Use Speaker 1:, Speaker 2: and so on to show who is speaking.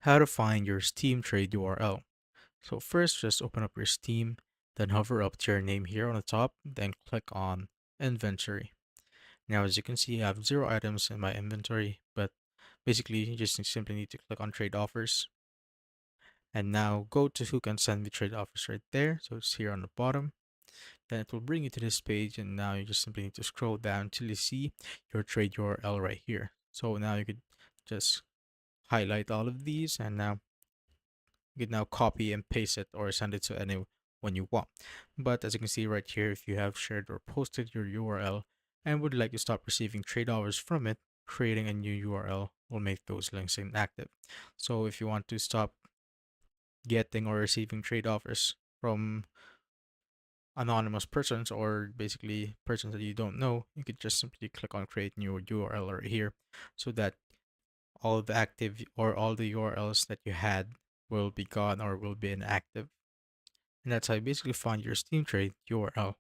Speaker 1: How to find your Steam trade URL. So first, just open up your Steam, then hover up to your name here on the top, then click on Inventory. Now, as you can see, I have 0 items in my inventory, but basically, you just simply need to click on Trade Offers. And now go to Who Can Send Me Trade Offers right there. So it's here on the bottom. Then it will bring you to this page, and now you just simply need to scroll down till you see your trade URL right here. So now you could just highlight all of these, and now you can now copy and paste it or send it to anyone you want. But as you can see right here, if you have shared or posted your URL and would like to stop receiving trade offers from it, creating a new URL will make those links inactive. So if you want to stop getting or receiving trade offers from anonymous persons or basically persons that you don't know, you could just simply click on create new URL right here so that all the active or all the URLs that you had will be gone or will be inactive. And that's how you basically find your Steam Trade URL.